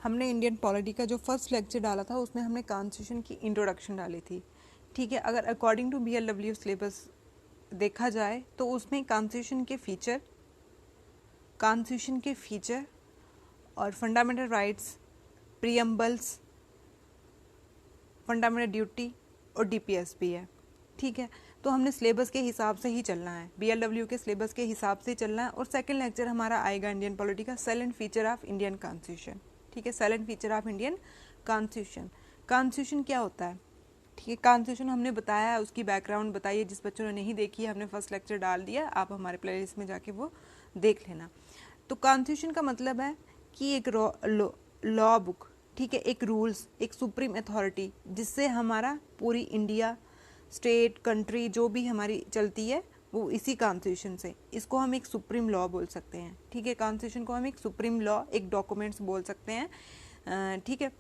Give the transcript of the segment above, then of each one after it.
हमने Indian polity का जो फर्स्ट लेक्चर डाला था उसमें हमने कॉन्स्टिट्यूशन की इंट्रोडक्शन डाली थी, ठीक है। अगर अकॉर्डिंग टू BLW सिलेबस देखा जाए तो उसमें कॉन्स्टिट्यूशन के फीचर और फंडामेंटल राइट्स, प्रीएम्बल्स, फंडामेंटल ड्यूटी और DPS भी है, ठीक है। तो हमने सिलेबस के हिसाब से ही चलना है, BLW के सिलेबस के हिसाब से चलना है। और सेकंड लेक्चर हमारा आएगा इंडियन पॉलिटी का silent feature of Indian constitution, ठीक है। Silent feature of Indian constitution, constitution क्या होता है, ठीक है। कॉन्स्टिट्यूशन हमने बताया है, उसकी बैकग्राउंड बताइए, जिस बच्चों ने नहीं देखी है हमने फर्स्ट लेक्चर डाल दिया, आप हमारे प्लेलिस्ट में जाके वो देख लेना। तो कॉन्स्टिट्यूशन का मतलब है कि एक लॉ बुक, ठीक है, एक रूल्स, एक सुप्रीम अथॉरिटी जिससे हमारा पूरी इंडिया, स्टेट, कंट्री जो भी हमारी चलती है वो इसी कॉन्स्टिट्यूशन से, इसको हम एक सुप्रीम लॉ बोल सकते हैं, ठीक है। कॉन्स्टिट्यूशन को हम एक सुप्रीम लॉ, एक डॉक्यूमेंट्स बोल सकते हैं, ठीक है।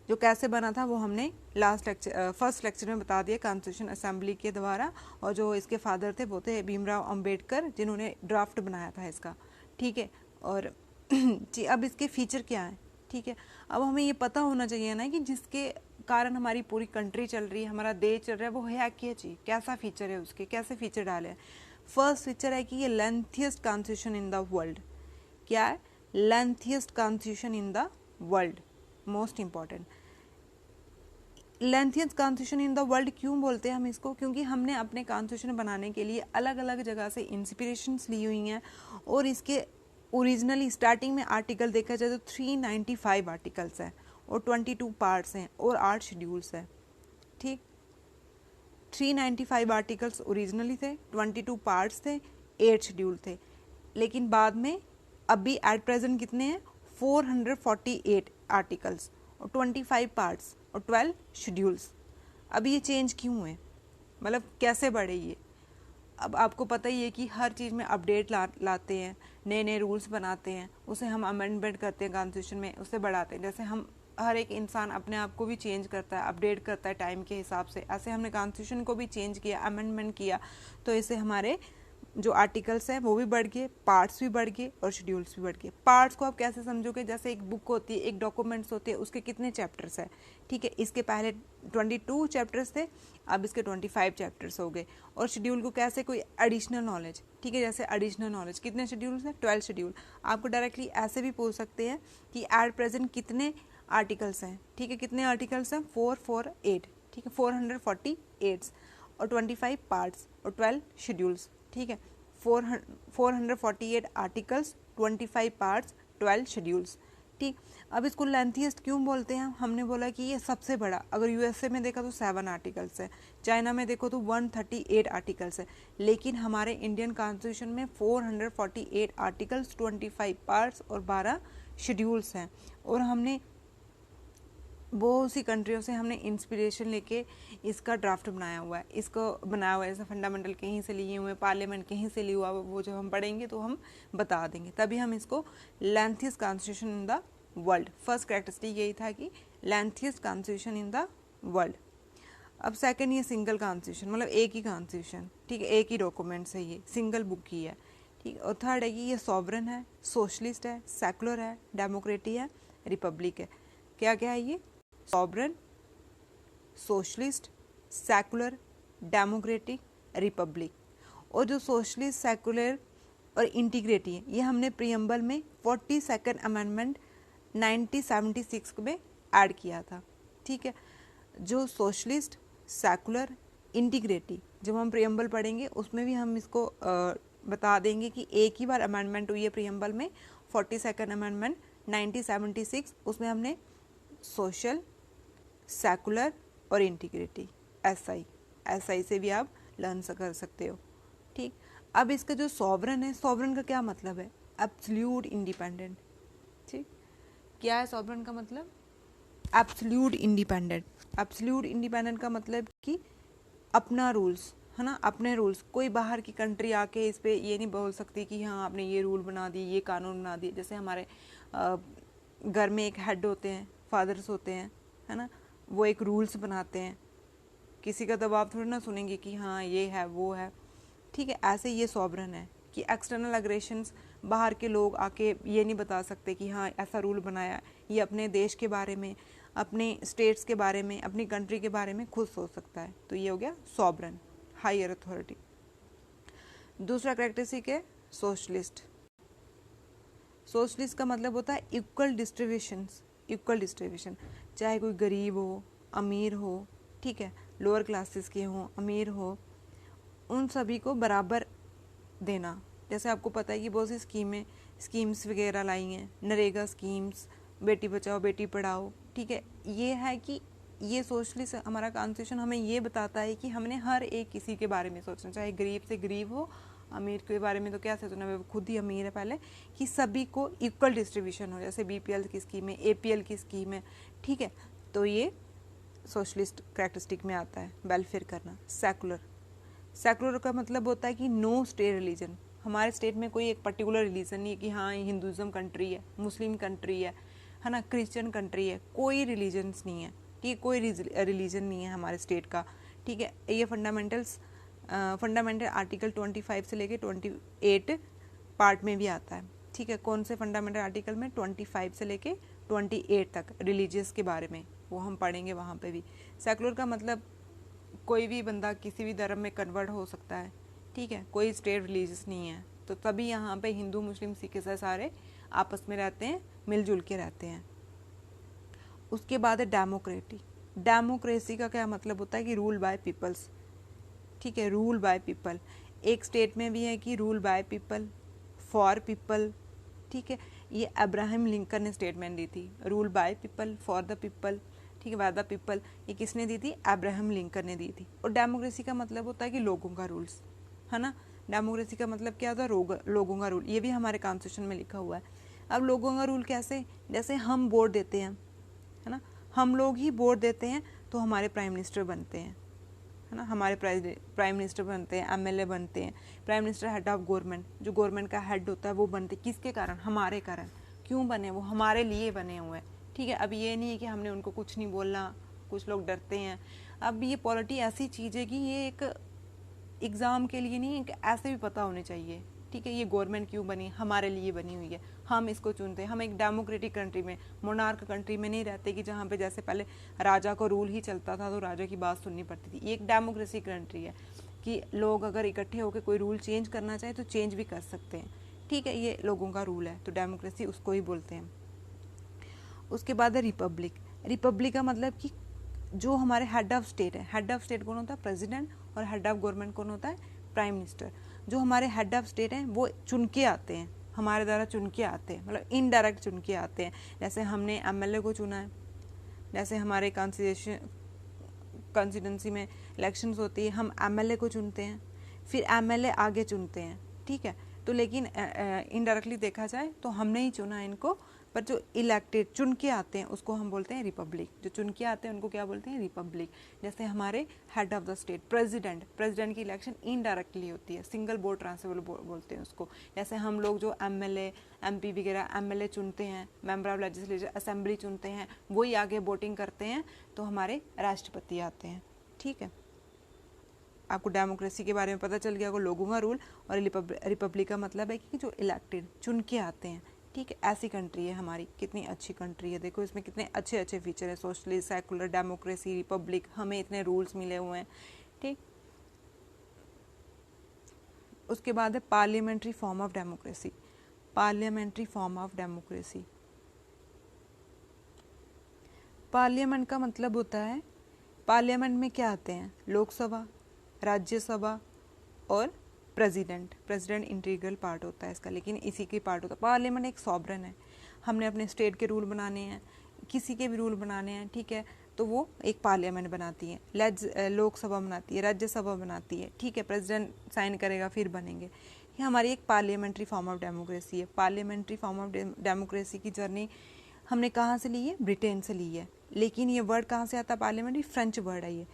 जो कैसे बना था वो हमने फर्स्ट लेक्चर में बता दिया, कॉन्स्टिट्यूशन असेंबली के द्वारा। और जो इसके फादर थे वो थे भीमराव अंबेडकर, जिन्होंने ड्राफ्ट बनाया था इसका, ठीक है। और जी अब इसके फीचर क्या है, ठीक है। अब हमें ये पता होना चाहिए ना कि जिसके कारण हमारी पूरी कंट्री चल रही है, हमारा देश चल रहा है, वो है क्या चीज़, कैसा फीचर है उसके, कैसे फीचर डाले हैं। फर्स्ट फीचर है कि ये lengthiest constitution in the world. क्या है? Lengthiest constitution in the world, most important. Lengthiest constitution in the world क्यों बोलते हैं हम इसको? क्योंकि हमने अपने कॉन्स्टिट्यूशन बनाने के लिए अलग अलग जगह से इंस्पिरेशंस ली हुई हैं। और इसके ओरिजिनली स्टार्टिंग में आर्टिकल देखा जाए तो 395 आर्टिकल्स हैं और 22 पार्ट्स हैं और 8 शेड्यूल्स हैं, ठीक। 395 आर्टिकल्स ओरिजिनली थे, 22 पार्ट्स थे, 8 शेड्यूल थे। लेकिन बाद में अभी एट प्रेजेंट कितने हैं? 448 आर्टिकल्स और 25 पार्ट्स और 12 शेड्यूल्स। अब ये चेंज क्यों हुए, मतलब कैसे बढ़े ये? अब आपको पता ही है कि हर चीज़ में अपडेट लाते हैं, नए नए रूल्स बनाते हैं, उसे हम अमेंडमेंट करते हैं कॉन्स्टिट्यूशन में, उसे बढ़ाते हैं। जैसे हम हर एक इंसान अपने आप को भी चेंज करता है, अपडेट करता है टाइम के हिसाब से, ऐसे हमने कॉन्स्टिट्यूशन को भी चेंज किया, अमेंडमेंट किया। तो इससे हमारे जो आर्टिकल्स हैं वो भी बढ़ गए, पार्ट्स भी बढ़ गए और शेड्यूल्स भी बढ़ गए। पार्ट्स को आप कैसे समझोगे? जैसे एक बुक होती है, एक डॉक्यूमेंट्स होते हैं, उसके कितने चैप्टर्स हैं, ठीक है। इसके पहले 22 चैप्टर्स थे, अब इसके 25 चैप्टर्स हो गए। और शेड्यूल को कैसे, कोई एडिशनल नॉलेज, ठीक है। जैसे एडिशनल नॉलेज कितने शेड्यूल्स हैं? 12 शेड्यूल। आपको डायरेक्टली ऐसे भी पूछ सकते हैं कि एट प्रेजेंट कितने आर्टिकल्स हैं, ठीक है। कितने आर्टिकल्स हैं? 448, ठीक है, 448 और 25 पार्ट्स और 12 शेड्यूल्स, ठीक है। 448 आर्टिकल्स, 25 पार्ट्स, 12 शेड्यूल्स, ठीक। अब इसको लेंथीएस्ट क्यों बोलते हैं? हमने बोला कि ये सबसे बड़ा, अगर USA में देखा तो 7 आर्टिकल्स है, चाइना में देखो तो 138 आर्टिकल्स है, लेकिन हमारे इंडियन कॉन्स्टिट्यूशन में 448 आर्टिकल्स, 25 पार्ट्स और 12 शेड्यूल्स हैं। और हमने बहुत सी कंट्रियों से हमने इंस्पिरेशन लेके इसका ड्राफ्ट बनाया हुआ है, इसको बनाया हुआ है। जैसे फंडामेंटल कहीं से लिए हुए, पार्लियामेंट कहीं से लिया हुआ, वो जब हम पढ़ेंगे तो हम बता देंगे, तभी हम इसको lengthiest constitution in the world. First characteristic यही था कि lengthiest constitution in the world. अब सेकंड, ये सिंगल कॉन्स्टिट्यूशन, मतलब एक ही कॉन्स्टिट्यूशन, ठीक है, एक ही डॉक्यूमेंट से, ये सिंगल बुक की है, ठीक है। और थर्ड है कि ये सॉवरन है, सोशलिस्ट है, सेकुलर है, डेमोक्रेटिक है, रिपब्लिक है। क्या क्या है ये? Sovereign, socialist, secular, democratic, Republic. और जो सोशलिस्ट, सेकुलर और इंटीग्रेटी है, ये हमने प्रीएम्बल में 42nd अमेंडमेंट 1976 में ऐड किया था, ठीक है। जो सोशलिस्ट, सेकुलर, इंटीग्रेटी, जब हम प्रीएम्बल पढ़ेंगे उसमें भी हम इसको बता देंगे कि एक ही बार अमेंडमेंट हुई है प्रीएम्बल में, 42nd अमेंडमेंट 1976, उसमें हमने सोशल, सेकुलर और इंटीग्रिटी, एसआई से भी आप लर्न कर सकते हो, ठीक। अब इसका जो सॉवरन है, सॉवरन का क्या मतलब है? एब्सोल्यूट इंडिपेंडेंट, ठीक। क्या है सॉवरन का मतलब? Absolute independent. एब्सोल्यूट इंडिपेंडेंट का मतलब कि अपना रूल्स, है ना, अपने रूल्स। कोई बाहर की कंट्री आके इस पे ये नहीं बोल सकती कि हाँ आपने ये रूल बना दिए, ये कानून बना दिए। जैसे हमारे घर में एक हेड होते हैं, फादर्स होते हैं, है ना, वो एक रूल्स बनाते हैं, किसी का दबाव थोड़ी ना सुनेंगे कि हाँ ये है वो है, ठीक है। ऐसे ये सॉवरन है कि एक्सटर्नल अग्रेशंस बाहर के लोग आके ये नहीं बता सकते कि हाँ ऐसा रूल बनाया। ये अपने देश के बारे में, अपने स्टेट्स के बारे में, अपनी कंट्री के बारे में खुद सोच सकता है। तो ये हो गया सॉवरन, हायर अथॉरिटी। दूसरा कैरेक्टरिस्टिक है सोशलिस्ट। सोशलिस्ट का मतलब होता है इक्वल डिस्ट्रीब्यूशन। इक्वल डिस्ट्रीब्यूशन, चाहे कोई गरीब हो, अमीर हो, ठीक है, लोअर क्लासेस के हों, अमीर हो, उन सभी को बराबर देना। जैसे आपको पता है कि बहुत सी स्कीम्स वगैरह लाई हैं, नरेगा स्कीम्स, बेटी बचाओ बेटी पढ़ाओ, ठीक है। ये है कि ये सोशलिस्ट हमारा कॉन्स्टिट्यूशन हमें ये बताता है कि हमने हर एक किसी के बारे में सोचना, चाहे गरीब से गरीब हो, अमीर के बारे में तो क्या सोचना, वो खुद ही अमीर है पहले, कि सभी को इक्वल डिस्ट्रीब्यूशन हो। जैसे BPL की स्कीम है, APL की स्कीम है, ठीक है। तो ये सोशलिस्ट कैरेक्टरिस्टिक में आता है। वेलफेयर करना। सेकुलर का मतलब होता है कि नो स्टेट रिलीजन। हमारे स्टेट में कोई एक पर्टिकुलर रिलीजन नहीं है कि हाँ हिंदुज़म कंट्री है, मुस्लिम कंट्री है ना, क्रिश्चियन कंट्री है, कोई रिलीजन्स नहीं है, ठीक है, कोई रिलीजन नहीं है हमारे स्टेट का, ठीक है। ये फंडामेंटल आर्टिकल 25 से लेके 28 पार्ट में भी आता है, ठीक है। कौन से फंडामेंटल आर्टिकल में? 25 से लेके 28 तक रिलीजियस के बारे में, वो हम पढ़ेंगे वहाँ पे भी। सेकुलर का मतलब कोई भी बंदा किसी भी धर्म में कन्वर्ट हो सकता है, ठीक है, कोई स्टेट रिलीजियस नहीं है। तो तभी यहाँ पे हिंदू, मुस्लिम, सिख ईसाई सारे आपस में रहते हैं, मिलजुल के रहते हैं। उसके बाद है डेमोक्रेसी का क्या मतलब होता है कि रूल बाय पीपल्स, ठीक है, रूल बाय पीपल। एक स्टेट में भी है कि rule by people, for people, ठीक है। ये अब्राहम लिंकन ने स्टेटमेंट दी थी, rule by people, for the people, ठीक है, बाय द पीपल। ये किसने दी थी? अब्राहम लिंकन ने दी थी। और डेमोक्रेसी का मतलब होता है कि लोगों का रूल्स, है ना। डेमोक्रेसी का मतलब क्या होता है? लोगों का रूल। ये भी हमारे कॉन्स्टिट्यूशन में लिखा हुआ है। अब लोगों का रूल कैसे? जैसे हम वोट देते हैं, है ना, हम लोग ही वोट देते हैं तो हमारे प्राइम मिनिस्टर बनते हैं, है ना, हमारे प्राइम मिनिस्टर बनते हैं, MLA बनते हैं। Prime minister head of government, जो गवर्नमेंट का हेड होता है वो बनते, किसके कारण? हमारे कारण। क्यों बने? वो हमारे लिए बने हुए हैं, ठीक है। अब ये नहीं है कि हमने उनको कुछ नहीं बोलना, कुछ लोग डरते हैं। अब ये पॉलिटी ऐसी चीज़ है कि ये एक एग्ज़ाम के लिए नहीं, ऐसे भी पता होने चाहिए, ठीक है। ये गवर्नमेंट क्यों बनी? हमारे लिए बनी हुई है, हम इसको चुनते हैं। हम एक डेमोक्रेटिक कंट्री में, मोनार्क कंट्री में नहीं रहते कि जहाँ पे जैसे पहले राजा को रूल ही चलता था तो राजा की बात सुननी पड़ती थी। ये एक डेमोक्रेसी कंट्री है कि लोग अगर इकट्ठे होकर कोई रूल चेंज करना चाहे तो चेंज भी कर सकते हैं, ठीक है। ये लोगों का रूल है, तो डेमोक्रेसी उसको ही बोलते हैं। उसके बाद है रिपब्लिक का मतलब कि जो हमारे हेड ऑफ स्टेट है, हेड ऑफ स्टेट कौन होता है? प्रेसिडेंट। और हेड ऑफ गवर्नमेंट कौन होता है? Prime minister. जो हमारे हेड ऑफ स्टेट हैं वो चुन के आते हैं, हमारे द्वारा चुन के आते हैं, मतलब इनडायरेक्ट चुन के आते हैं। जैसे हमने MLA को चुना है, जैसे हमारे कॉन्स्टिट्यूंसी में इलेक्शंस होती है, हम MLA को चुनते हैं, फिर MLA आगे चुनते हैं, ठीक है। तो लेकिन इनडायरेक्टली देखा जाए तो हमने ही चुना है इनको, पर जो इलेक्टेड चुन के आते हैं उसको हम बोलते हैं रिपब्लिक। जो चुन के आते हैं उनको क्या बोलते हैं? रिपब्लिक। जैसे हमारे head of the state president की इलेक्शन इनडायरेक्टली होती है, सिंगल वोट ट्रांसफर बोलते हैं उसको। जैसे हम लोग जो MLA MP वगैरह MLA चुनते हैं, मेंबर ऑफ लेजिस्लेचर असेंबली चुनते हैं, वही आगे वोटिंग करते हैं तो हमारे राष्ट्रपति आते हैं, ठीक है। आपको डेमोक्रेसी के बारे में पता चल गया को, लोगों का रूल। और रिपब्लिक का मतलब है कि जो इलेक्टेड चुन के आते हैं, ठीक है। ऐसी कंट्री है हमारी, कितनी अच्छी कंट्री है, देखो इसमें कितने अच्छे अच्छे फीचर है, सोशलिस्ट, सेकुलर, डेमोक्रेसी, रिपब्लिक, हमें इतने रूल्स मिले हुए हैं, ठीक। उसके बाद है parliamentary form of democracy. Parliament का मतलब होता है, पार्लियामेंट में क्या आते हैं? लोकसभा, राज्यसभा और प्रेसिडेंट इंटीग्रल पार्ट होता है इसका, लेकिन इसी के पार्ट होता है। पार्लियामेंट एक सॉवरन है, हमने अपने स्टेट के रूल बनाने हैं, किसी के भी रूल बनाने हैं, ठीक है, तो वो एक पार्लियामेंट बनाती है, लोकसभा बनाती है, राज्यसभा बनाती है, ठीक है, प्रेसिडेंट साइन करेगा फिर बनेंगे। ये हमारी एक पार्लियामेंट्री फॉर्म ऑफ डेमोक्रेसी है। पार्लियामेंट्री फॉर्म ऑफ डेमोक्रेसी की जर्नी हमने कहाँ से ली है? ब्रिटेन से ली है। लेकिन ये वर्ड कहाँ से आता है? पार्लियामेंट्री फ्रेंच वर्ड है ये।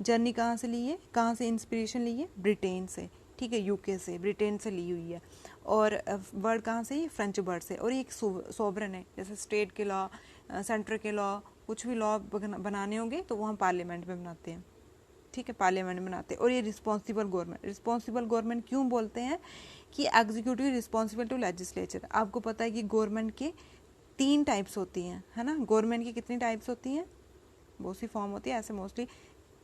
जर्नी कहाँ से ली है, कहाँ से इंस्पिरेशन ली है? ब्रिटेन से, ठीक है, यूके से, ब्रिटेन से ली हुई है। और वर्ड कहाँ से? ये फ्रेंच वर्ड से। और ये एक सोवरन है, जैसे स्टेट के लॉ, सेंटर के लॉ, कुछ भी लॉ बनाने होंगे तो वो हम पार्लियामेंट में बनाते हैं। ठीक है, पार्लियामेंट बनाते हैं। और ये रिस्पॉन्सिबल गवर्नमेंट, रिस्पॉन्सिबल गवर्नमेंट क्यों बोलते हैं कि एग्जीक्यूटिव रिस्पॉन्सिबल टू लेजिस्लेचर। आपको पता है कि गवर्नमेंट के 3 टाइप्स होती हैं, है ना। गवर्नमेंट की कितनी टाइप्स होती हैं, बहुत सी फॉर्म होती है, ऐसे मोस्टली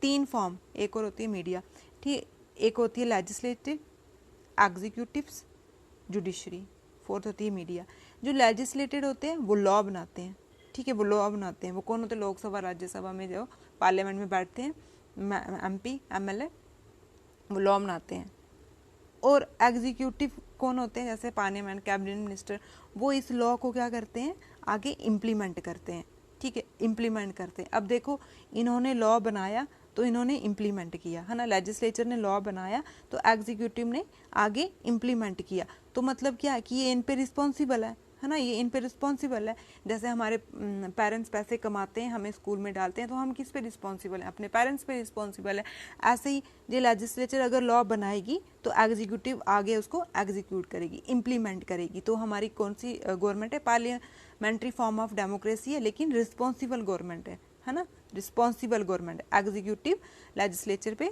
3 फॉर्म। एक और होती है मीडिया, ठीक, एक होती है लेजिस्लेटिव, एग्जीक्यूटिव्स, जुडिशरी, फोर्थ होती है मीडिया। जो लेजिस्लेटेड होते हैं वो लॉ बनाते हैं, ठीक है, वो लॉ बनाते हैं। वो कौन होते हैं, लोकसभा राज्यसभा में जो पार्लियामेंट में बैठते हैं MP MLA, वो लॉ बनाते हैं। और एग्जीक्यूटिव कौन होते हैं, जैसे पार्लियामेंट, कैबिनेट मिनिस्टर, वो इस लॉ को क्या करते हैं, आगे इम्प्लीमेंट करते हैं, ठीक है, इम्प्लीमेंट करते हैं। अब देखो, इन्होंने लॉ बनाया तो इन्होंने इम्प्लीमेंट किया, है ना। लेजिस्लेचर ने लॉ बनाया तो एग्जीक्यूटिव ने आगे इम्प्लीमेंट किया। तो मतलब क्या है कि ये इन पे रिस्पॉन्सिबल है ना, ये इन पे रिस्पॉन्सिबल है। जैसे हमारे पेरेंट्स पैसे कमाते हैं, हमें स्कूल में डालते हैं, तो हम किस पे रिस्पॉन्सिबल हैं, अपने पेरेंट्स पे रिस्पॉन्सिबल है। ऐसे ही ये लेजिस्लेचर अगर लॉ बनाएगी तो एग्जीक्यूटिव आगे उसको एग्जीक्यूट करेगी, इम्प्लीमेंट करेगी। तो हमारी कौन सी गवर्नमेंट है, पार्लियामेंट्री फॉर्म ऑफ डेमोक्रेसी है, लेकिन रिस्पॉन्सिबल गवर्नमेंट है ना, रिस्पॉन्सिबल गवर्नमेंट। एग्जीक्यूटिव लेजिस्लेचर पे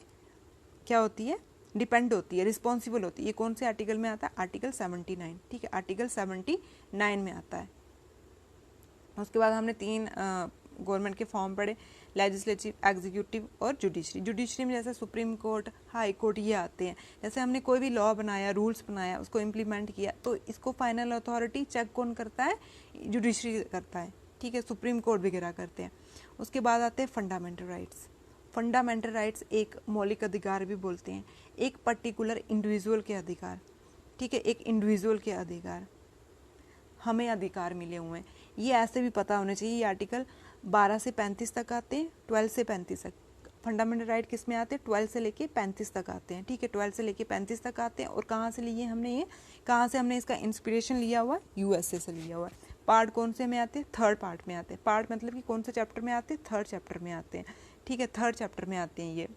क्या होती है, डिपेंड होती है, रिस्पॉन्सिबल होती है। ये कौन से आर्टिकल में आता है, आर्टिकल 79, ठीक है, आर्टिकल 79 में आता है। उसके बाद हमने 3 गवर्नमेंट के फॉर्म पढ़े, लेजिस्लेटिव, एग्जीक्यूटिव और जुडिशरी। जुडिशरी में जैसे सुप्रीम कोर्ट, हाई कोर्ट, ये आते हैं। जैसे हमने कोई भी लॉ बनाया, रूल्स बनाया, उसको इम्प्लीमेंट किया, तो इसको फाइनल अथॉरिटी चेक कौन करता है, जुडिशरी करता है, ठीक है, सुप्रीम कोर्ट वगैरह करते हैं। उसके बाद आते हैं फंडामेंटल राइट्स। फंडामेंटल राइट्स एक मौलिक अधिकार भी बोलते हैं, एक पर्टिकुलर इंडिविजुअल के अधिकार, ठीक है, एक इंडिविजुअल के अधिकार, हमें अधिकार मिले हुए हैं। ये ऐसे भी पता होना चाहिए। ये आर्टिकल 12 से 35 तक आते हैं, 12 से 35 तक। फंडामेंटल राइट किस में आते हैं, 12 से लेके 35 तक आते हैं, ठीक है, 12 से लेके 35 तक आते हैं। और कहाँ से लिए हमने ये, कहाँ से हमने इसका इंस्पिरेशन लिया हुआ है, USA से लिया हुआ है। पार्ट कौन से में आते हैं, 3rd पार्ट में आते हैं। पार्ट मतलब कि कौन से चैप्टर में आते हैं, 3rd चैप्टर में आते हैं, ठीक है, 3rd चैप्टर में आते हैं, ये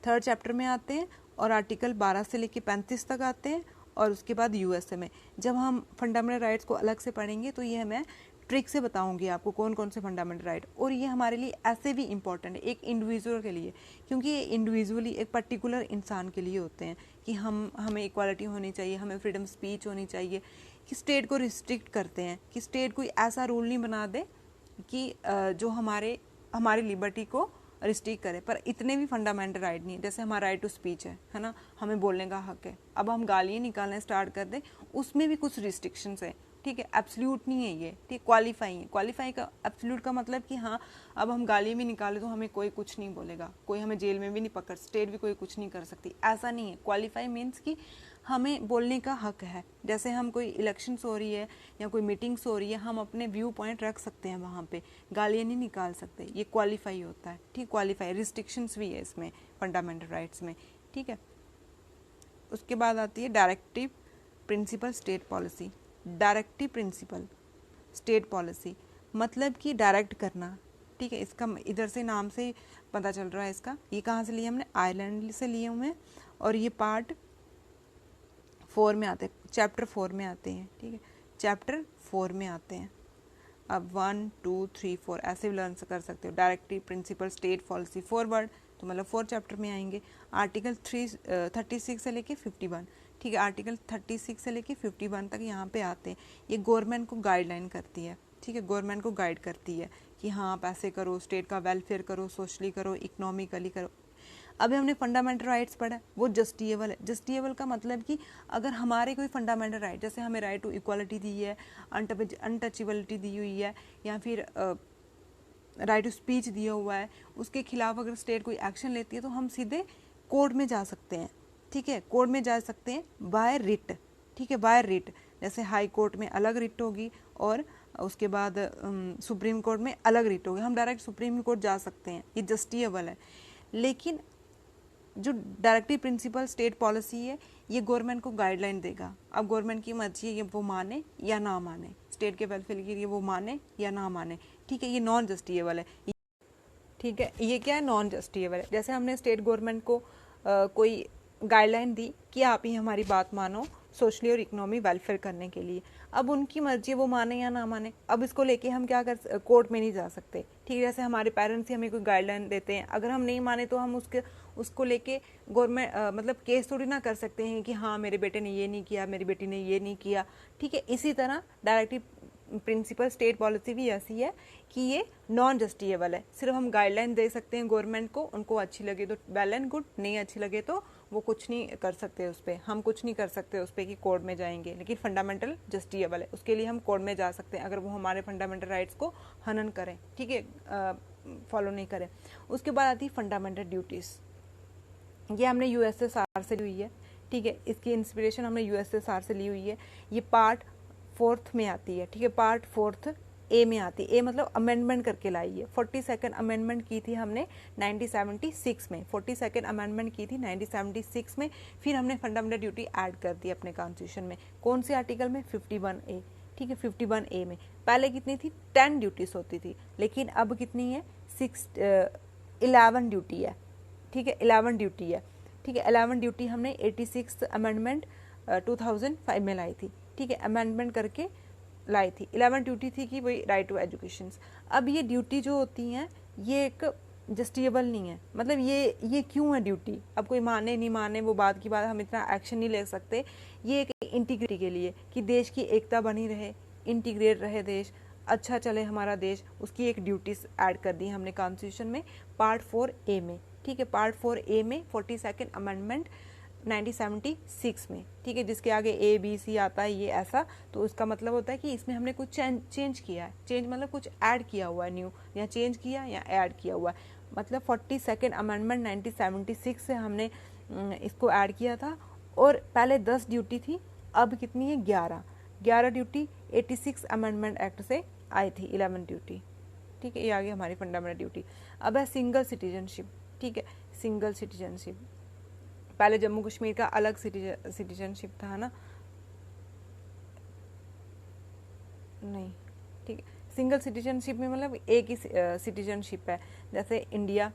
3rd चैप्टर में आते हैं। और आर्टिकल 12 से लेके 35 तक आते हैं। और उसके बाद USA में जब हम फंडामेंटल राइट्स को अलग से पढ़ेंगे तो ये मैं ट्रिक से बताऊंगी आपको कौन कौन से फंडामेंटल राइट। और ये हमारे लिए ऐसे भी इम्पॉर्टेंट है एक इंडिविजुअल के लिए, क्योंकि ये इंडिविजुअली एक पर्टिकुलर इंसान के लिए होते हैं कि हमें इक्वालिटी होनी चाहिए, हमें फ्रीडम स्पीच होनी चाहिए। कि स्टेट को रिस्ट्रिक्ट करते हैं कि स्टेट कोई ऐसा रूल नहीं बना दे कि जो हमारी लिबर्टी को रिस्ट्रिक्ट करे। पर इतने भी फंडामेंटल राइट नहीं है, जैसे हमारा राइट टू स्पीच है ना, हमें बोलने का हक है। अब हम गालियाँ निकालना स्टार्ट कर दें, उसमें भी कुछ रिस्ट्रिक्शंस है, ठीक है, एब्सोल्यूट नहीं है ये, ठीक, क्वालिफाई है। क्वालिफाई का एब्सोल्यूट का मतलब कि हाँ, अब हम गाली भी निकाले तो हमें कोई कुछ नहीं बोलेगा, कोई हमें जेल में भी नहीं पकड़, स्टेट भी कोई कुछ नहीं कर सकती, ऐसा नहीं है। क्वालिफाई मीन्स कि हमें बोलने का हक है। जैसे हम कोई इलेक्शंस हो रही है या कोई मीटिंग्स हो रही है, हम अपने व्यू पॉइंट रख सकते हैं वहाँ पे, गालियाँ नहीं निकाल सकते, ये क्वालिफाई होता है, ठीक, क्वालिफाई। रिस्ट्रिक्शंस भी है इसमें फंडामेंटल राइट्स में, ठीक है। उसके बाद आती है directive principle state policy. Directive principle state policy मतलब कि डायरेक्ट करना, ठीक है, इसका इधर से नाम से पता चल रहा है इसका। ये कहाँ से लिए हमने, आयरलैंड से लिए हुए हैं। और ये पार्ट 4 में आते हैं, चैप्टर 4 में आते हैं, ठीक है, चैप्टर 4 में आते हैं। अब 1 2 3 4 ऐसे भी लर्न कर सकते हो। Directive principle state policy forward तो मतलब 4 चैप्टर में आएंगे। आर्टिकल 36 से लेके 51, ठीक है, आर्टिकल 36 से लेके 51 तक यहाँ पे आते हैं। ये गवर्नमेंट को गाइडलाइन करती है, ठीक है, गवर्नमेंट को गाइड करती है कि हाँ आप ऐसे करो, स्टेट का वेलफेयर करो, सोशली करो, इकोनॉमिकली करो। अभी हमने फंडामेंटल राइट्स पढ़ा, वो जस्टिएबल है। जस्टिएबल का मतलब कि अगर हमारे कोई फंडामेंटल राइट, जैसे हमें राइट टू इक्वालिटी दी है, अनटचेबिलिटी दी हुई है, या फिर राइट टू स्पीच दिया हुआ है, उसके खिलाफ अगर स्टेट कोई एक्शन लेती है तो हम सीधे कोर्ट में जा सकते हैं, ठीक है, कोर्ट में जा सकते हैं बाय रिट, ठीक है, बाय रिट। जैसे हाई कोर्ट में अलग रिट होगी और उसके बाद सुप्रीम कोर्ट में अलग रिट होगी, हम डायरेक्ट सुप्रीम कोर्ट जा सकते हैं, ये जस्टिएबल है। लेकिन जो डायरेक्टिव प्रिंसिपल स्टेट पॉलिसी है, ये गवर्नमेंट को गाइडलाइन देगा। अब गवर्नमेंट की मर्जी है, ये वो माने या ना माने, स्टेट के वेलफेयर के लिए वो माने या ना माने, ठीक है, ये नॉन जस्टिएबल है, ठीक है, ये क्या है, नॉन जस्टिएबल है। जैसे हमने स्टेट गवर्नमेंट को कोई गाइडलाइन दी कि आप ही हमारी बात मानो सोशली और इकोनॉमी वेलफेयर करने के लिए। अब उनकी मर्जी, वो माने या ना माने। अब इसको लेके हम क्या कर, कोर्ट में नहीं जा सकते, ठीक है। जैसे हमारे पेरेंट्स ही हमें कोई गाइडलाइन देते हैं, अगर हम नहीं माने तो हम उसको लेके गवर्नमेंट मतलब केस थोड़ी ना कर सकते हैं कि हाँ मेरे बेटे ने ये नहीं किया, मेरी बेटी ने ये नहीं किया, ठीक है। इसी तरह डायरेक्टिव प्रिंसिपल स्टेट पॉलिसी भी ऐसी है कि ये नॉन जस्टिएबल है। सिर्फ हम गाइडलाइन दे सकते हैं गवर्नमेंट को, उनको अच्छी लगे तो वेल एंड गुड, नहीं अच्छी लगे तो वो कुछ नहीं कर सकते उस पर, हम कुछ नहीं कर सकते उस पर कि कोर्ट में जाएंगे। लेकिन फंडामेंटल जस्टिएबल है, उसके लिए हम कोर्ट में जा सकते हैं अगर वो हमारे फंडामेंटल राइट्स को हनन करें, ठीक है, फॉलो नहीं करें। उसके बाद आती है फंडामेंटल ड्यूटीज़। ये हमने यूएसएसआर से ली हुई है, ठीक है। इसकी इंस्पिरेशन हमने यूएसएसआर से ली हुई है। ये पार्ट 4 में आती है, ठीक है, पार्ट 4 ए में आती है। ए मतलब अमेंडमेंट करके लाई है। 42nd अमेंडमेंट की थी हमने 1976 में, 42nd अमेंडमेंट की थी 1976 में। फिर हमने फंडामेंटल ड्यूटी ऐड कर दी अपने कॉन्स्टिट्यूशन में। कौन से आर्टिकल में? 51A, ठीक है, 51A में। पहले कितनी थी? 10 ड्यूटीज होती थी, लेकिन अब कितनी है? 11 ड्यूटी है, ठीक है, 11 ड्यूटी है, ठीक है। 11 ड्यूटी हमने 86 अमेंडमेंट 2005 में लाई थी, ठीक है, अमेंडमेंट करके लाई थी। 11 ड्यूटी थी कि वही राइट टू एजुकेशन। अब ये ड्यूटी जो होती हैं ये एक जस्टिएबल नहीं है, मतलब ये क्यों है ड्यूटी? अब कोई माने नहीं माने वो बात की बात, हम इतना एक्शन नहीं ले सकते। ये एक इंटीग्रिटी के लिए कि देश की एकता बनी रहे, इंटीग्रेट रहे देश, अच्छा चले हमारा देश, उसकी एक ड्यूटीज ऐड कर दी हमने कॉन्स्टिट्यूशन में पार्ट 4A में, ठीक है। पार्ट 4A में 42nd अमेंडमेंट 1976 में, ठीक है, जिसके आगे ABC आता है, ये ऐसा, तो उसका मतलब होता है कि इसमें हमने कुछ चेंज किया है। चेंज मतलब कुछ ऐड किया हुआ है, न्यू, या चेंज किया या ऐड किया हुआ है। मतलब 42nd अमेंडमेंट 1976 से हमने इसको ऐड किया था। और पहले 10 ड्यूटी थी, अब कितनी है? 11 ड्यूटी 86 अमेंडमेंट एक्ट से आई थी, 11 ड्यूटी, ठीक है। ये आ गई हमारी फंडामेंटल ड्यूटी। अब है सिंगल सिटीजनशिप, ठीक है, सिंगल सिटीजनशिप। पहले जम्मू कश्मीर का अलग सिटीजनशिप था ना, नहीं, ठीक है। सिंगल सिटीजनशिप में मतलब एक ही सिटीजनशिप है। जैसे इंडिया,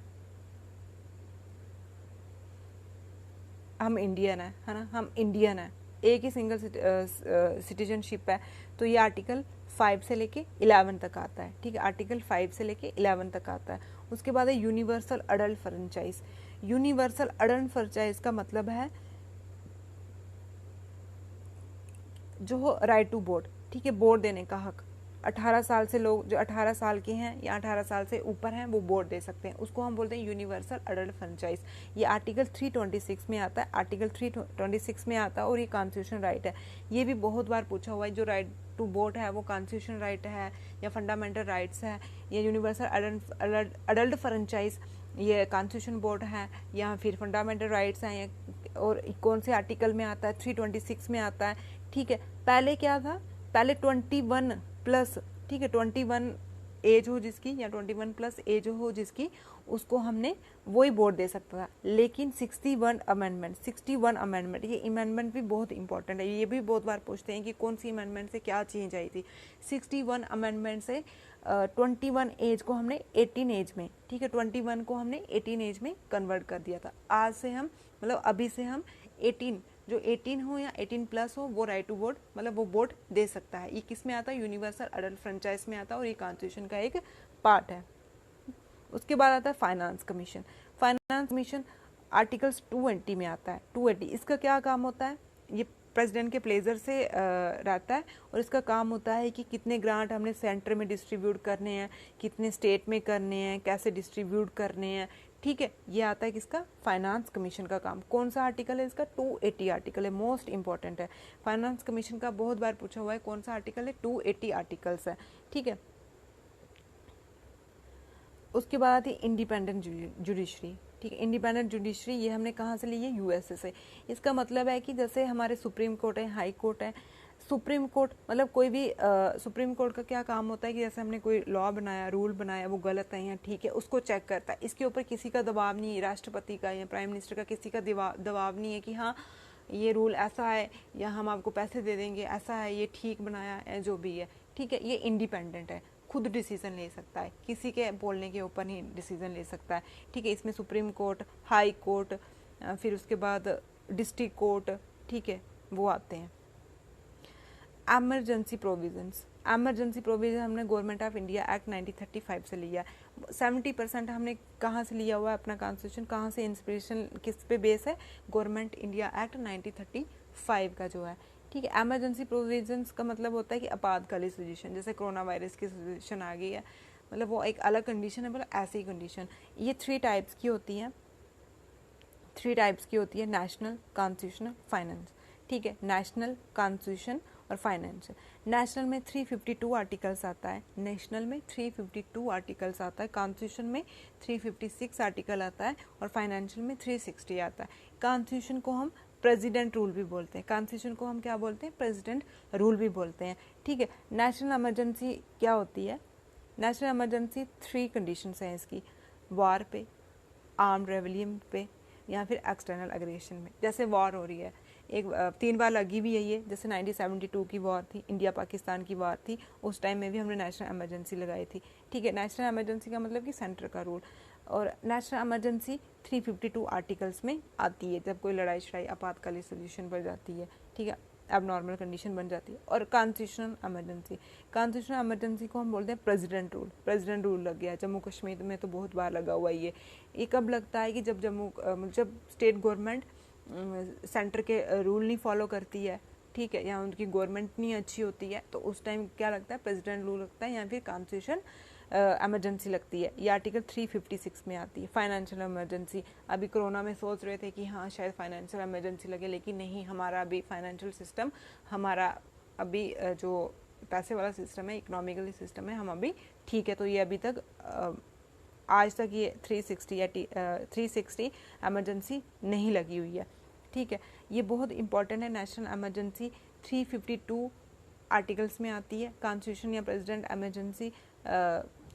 हम इंडियन है ना, हम इंडियन है, एक ही सिंगल सिटीजनशिप है। तो ये आर्टिकल 5 से लेके 11 तक आता है, ठीक है, आर्टिकल 5 से लेके 11 तक आता है। उसके बाद है universal adult franchise. Universal adult franchise का मतलब है जो राइट टू वोट, ठीक है, वोट देने का हक। 18 साल से लोग जो 18 साल के हैं या 18 साल से ऊपर हैं वो वोट दे सकते हैं, उसको हम बोलते हैं यूनिवर्सल अडल्ट फ्रेंचाइज। ये आर्टिकल 326 में आता है, आर्टिकल 326 में आता है, और ये कॉन्स्टिट्यूशन राइट है। ये भी बहुत बार पूछा हुआ है, जो राइट टू वोट है वो कॉन्स्टिट्यूशन राइट है या फंडामेंटल राइट्स है, या यूनिवर्सल अडल्ट फ्रेंचाइज ये कॉन्स्टिट्यूशन बोर्ड है, या फिर फंडामेंटल राइट्स हैं, और कौन से आर्टिकल में आता है? 326 में आता है, ठीक है। पहले क्या था? पहले 21 प्लस, ठीक है, 21 एज हो जिसकी या 21 प्लस एज हो जिसकी, उसको हमने वही वोट दे सकता था। लेकिन 61 अमेंडमेंट, ये अमेंडमेंट भी बहुत इंपॉर्टेंट है, ये भी बहुत बार पूछते हैं कि कौन सी अमेंडमेंट से क्या चेंज आई थी। 61 अमेंडमेंट से 21 एज को हमने 18 एज में, ठीक है, 21 को हमने 18 एज में कन्वर्ट कर दिया था। आज से हम मतलब अभी से हम 18, जो 18 हो या 18 प्लस हो वो राइट टू वोट मतलब वो वोट दे सकता है। ये किस में आता है? यूनिवर्सल अडल्ट फ्रेंचाइज में आता है, और ये कॉन्स्टिट्यूशन का एक पार्ट है। उसके बाद आता है finance commission. Finance commission articles 280 में आता है। 280 इसका क्या काम होता है? ये प्रेसिडेंट के प्लेजर से रहता है, और इसका काम होता है कि कितने ग्रांट हमने सेंटर में डिस्ट्रीब्यूट करने हैं, कितने स्टेट में करने हैं, कैसे डिस्ट्रीब्यूट करने हैं, ठीक है। ये आता है किसका? फाइनेंस कमीशन का काम। कौन सा आर्टिकल है इसका? 280 आर्टिकल है, मोस्ट इंपॉर्टेंट है। फाइनेंस कमीशन का बहुत बार पूछा हुआ है, कौन सा आर्टिकल है? 280 आर्टिकल्स है, ठीक है। उसके बाद आती है इंडिपेंडेंट जुडिशरी, ठीक है। इंडिपेंडेंट जुडिशरी ये हमने कहाँ से ली है? यूएसए से। इसका मतलब है कि जैसे हमारे सुप्रीम कोर्ट है, हाई कोर्ट है। सुप्रीम कोर्ट मतलब कोई भी सुप्रीम कोर्ट का क्या काम होता है कि जैसे हमने कोई लॉ बनाया, रूल बनाया, वो गलत है या ठीक है, उसको चेक करता है। इसके ऊपर किसी का दबाव नहीं है, राष्ट्रपति का या प्राइम मिनिस्टर का किसी का दबाव नहीं है कि हाँ ये रूल ऐसा है या हम आपको पैसे दे देंगे, ऐसा है, ये ठीक बनाया है, जो भी है, ठीक है। ये इंडिपेंडेंट है, खुद डिसीजन ले सकता है, किसी के बोलने के ऊपर नहीं डिसीजन ले सकता है, ठीक है। इसमें सुप्रीम कोर्ट, हाई कोर्ट, फिर उसके बाद डिस्ट्रिक्ट कोर्ट, ठीक है, वो आते हैं। एमरजेंसी प्रोविजंस, एमरजेंसी प्रोविजन हमने गवर्नमेंट ऑफ इंडिया एक्ट 1935 से लिया। 70% हमने कहाँ से लिया हुआ है अपना कॉन्स्टिट्यूशन, कहाँ से इंस्पिरेशन किस पे बेस है, गवर्नमेंट इंडिया एक्ट 1935 का जो है, ठीक है। एमरजेंसी प्रोविजंस का मतलब होता है कि आपातकालीन सिचुएशन, जैसे कोरोना वायरस की सिचुएशन आ गई है, मतलब वो एक अलग कंडीशन है, मतलब ऐसी कंडीशन। ये 3 टाइप्स की होती है, 3 टाइप्स की होती है, नेशनल, कॉन्स्टिट्यूशनल, फाइनेंस, ठीक है। नेशनल, कॉन्स्टिट्यूशन और फाइनेंस। नेशनल में 352 आर्टिकल्स आता है, नेशनल में 352 आर्टिकल्स आता है, कॉन्स्टिट्यूशन में 356 आर्टिकल आता है और फाइनेंशियल में 360 आता है। कॉन्स्टिट्यूशन को हम प्रेसिडेंट रूल भी बोलते हैं, कॉन्स्टिट्यूशन को हम क्या बोलते हैं, प्रेसिडेंट रूल भी बोलते हैं, ठीक है। नेशनल इमरजेंसी क्या होती है, नेशनल इमरजेंसी 3 कंडीशंस हैं इसकी, वार पे, आर्म्ड रेबेलियन पे, या फिर एक्सटर्नल अग्रेशन में। जैसे वॉर हो रही है, एक 3 बार लगी भी है ये, जैसे 1972 की वॉर थी, इंडिया पाकिस्तान की वॉर थी, उस टाइम में भी हमने नेशनल इमरजेंसी लगाई थी, ठीक है। नेशनल इमरजेंसी का मतलब कि सेंटर का रूल, और नेशनल इमरजेंसी 352 आर्टिकल्स में आती है जब कोई लड़ाई शड़ाई आपातकालीन सिचुएशन पर जाती है, ठीक है, अब नॉर्मल कंडीशन बन जाती है। और कॉन्स्टिट्यूशनल इमरजेंसी, कॉन्स्टिट्यूशनल इमरजेंसी को हम बोलते हैं प्रेसिडेंट रूल, प्रेसिडेंट रूल लग गया। जम्मू कश्मीर में तो बहुत बार लगा हुआ है ये कब लगता है कि जब जब स्टेट गवर्नमेंट सेंटर के रूल नहीं फॉलो करती है, ठीक है, या उनकी गवर्नमेंट नहीं अच्छी होती है, तो उस टाइम क्या लगता है, प्रेसिडेंट रूल लगता है या फिर कॉन्स्टिट्यूशन इमरजेंसी लगती है। ये आर्टिकल 356 में आती है। फाइनेंशियल इमरजेंसी, अभी कोरोना में सोच रहे थे कि हाँ शायद फाइनेंशियल इमरजेंसी लगे, लेकिन नहीं, हमारा अभी फाइनेंशियल सिस्टम, हमारा अभी जो पैसे वाला सिस्टम है, इकोनॉमिकली सिस्टम है, हम अभी ठीक है। तो ये अभी तक आज तक ये 360 इमरजेंसी नहीं लगी हुई है, ठीक है। ये बहुत इंपॉर्टेंट है। नेशनल इमरजेंसी 352 आर्टिकल्स में आती है, कॉन्स्टिट्यूशन या प्रेसिडेंट इमरजेंसी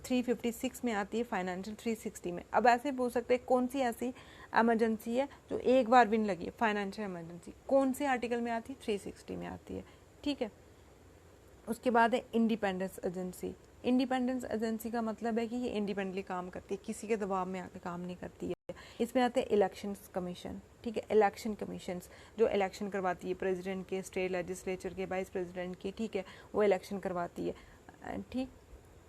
356 में आती है, फाइनेंशियल 360 में। अब ऐसे पूछ सकते हैं कौन सी ऐसी इमरजेंसी है जो एक बार भी नहीं लगी है, फाइनेंशियल इमरजेंसी कौन से आर्टिकल में आती है, 360 में आती है, ठीक है। उसके बाद है इंडिपेंडेंस एजेंसी। इंडिपेंडेंस एजेंसी का मतलब है कि ये इंडिपेंडेंटली काम करती है, किसी के दबाव में आकर काम नहीं करती है। इसमें आते हैं इलेक्शंस कमीशन, ठीक है, इलेक्शन कमीशंस जो इलेक्शन करवाती है प्रेसिडेंट के, स्टेट लेजिस्लेचर के, वाइस प्रेसिडेंट के, ठीक है, वो इलेक्शन करवाती है, ठीक।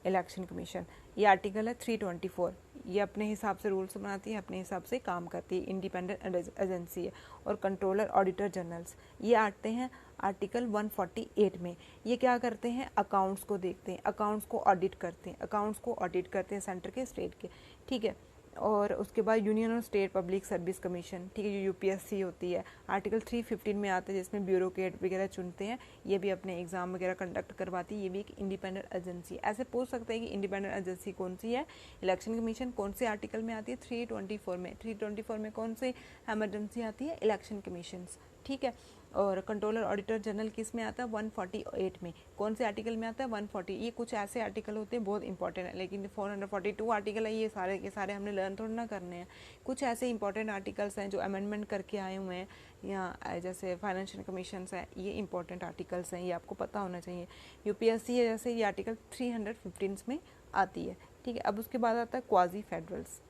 इलेक्शन कमीशन, ये आर्टिकल है 324, ये अपने हिसाब से रूल्स बनाती है, अपने हिसाब से काम करती है, इंडिपेंडेंट एजेंसी है। और कंट्रोलर ऑडिटर जनरल्स, ये आते हैं आर्टिकल 148 में। ये क्या करते हैं, अकाउंट्स को देखते हैं, अकाउंट्स को ऑडिट करते हैं, अकाउंट्स को ऑडिट करते हैं सेंटर के, स्टेट के, ठीक है। और उसके बाद यूनियन और स्टेट पब्लिक सर्विस कमीशन, ठीक है, जो यूपीएससी होती है, आर्टिकल 315 में आता है, जिसमें ब्यूरोक्रेट वगैरह चुनते हैं, ये भी अपने एग्जाम वगैरह कंडक्ट करवाती है, ये भी एक इंडिपेंडेंट एजेंसी। ऐसे पूछ सकते हैं कि इंडिपेंडेंट एजेंसी कौन सी है। इलेक्शन कमीशन कौन से आर्टिकल में आती है, 324 में। 324 में कौन सी इमरजेंसी आती है, इलेक्शन कमीशन, ठीक है। और कंट्रोलर ऑडिटर जनरल किस में आता है, 148 में। कौन से आर्टिकल में आता है, 140। ये कुछ ऐसे आर्टिकल होते हैं बहुत इंपॉर्टेंट है, लेकिन 442 आर्टिकल है, ये सारे के सारे हमने लर्न थोड़ा ना करने हैं। कुछ ऐसे इंपॉर्टेंट आर्टिकल्स हैं जो अमेंडमेंट करके आए हुए हैं, या जैसे फाइनेंशियल कमीशन है, ये इंपॉर्टेंट आर्टिकल्स हैं, ये आपको पता होना चाहिए। यूपीएससी है जैसे, ये आर्टिकल 315 में आती है, ठीक है। अब उसके बाद आता है क्वाजी फेडरल्स।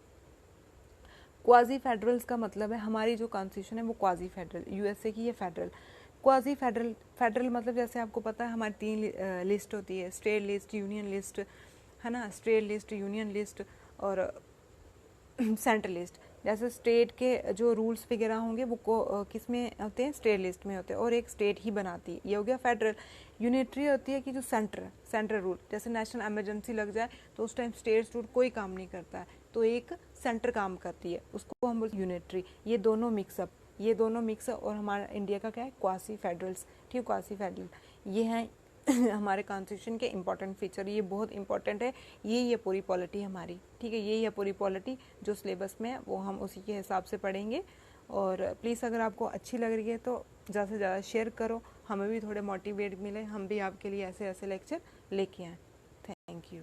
क्वाजी फेडरल्स का मतलब है हमारी जो कॉन्स्टिट्यूशन है वो क्वाजी फेडरल, यूएसए की ये फेडरल। क्वाजी फेडरल, फेडरल मतलब जैसे आपको पता है हमारी 3 लिस्ट होती है, स्टेट लिस्ट, यूनियन लिस्ट, है ना, स्टेट लिस्ट, यूनियन लिस्ट और सेंट्रल लिस्ट। जैसे स्टेट के जो रूल्स वगैरह होंगे वो किस में होते हैं, स्टेट लिस्ट में होते हैं, और एक स्टेट ही बनाती है, ये हो गया फेडरल। यूनिटरी होती है कि जो सेंट्रल रूल, जैसे नेशनल इमरजेंसी लग जाए तो उस टाइम स्टेट रूल कोई काम नहीं करता है, तो एक सेंटर काम करती है, उसको हम बोलते हैं यूनिटरी। ये दोनों मिक्सअप और हमारा इंडिया का क्या है, क्वासी फेडरल्स, ठीक है, क्वासी फेडरल। ये हैं हमारे कॉन्स्टिट्यूशन के इंपॉर्टेंट फीचर, ये बहुत इंपॉर्टेंट है, यही है पूरी पॉलिटी हमारी, ठीक है, यही है पूरी पॉलिटी जो सिलेबस में है, वो हम उसी के हिसाब से पढ़ेंगे। और प्लीज़ अगर आपको अच्छी लग रही है तो ज़्यादा से ज़्यादा शेयर करो, हमें भी थोड़े मोटिवेट मिले, हम भी आपके लिए ऐसे ऐसे लेक्चर लेके आएँ। Thank you.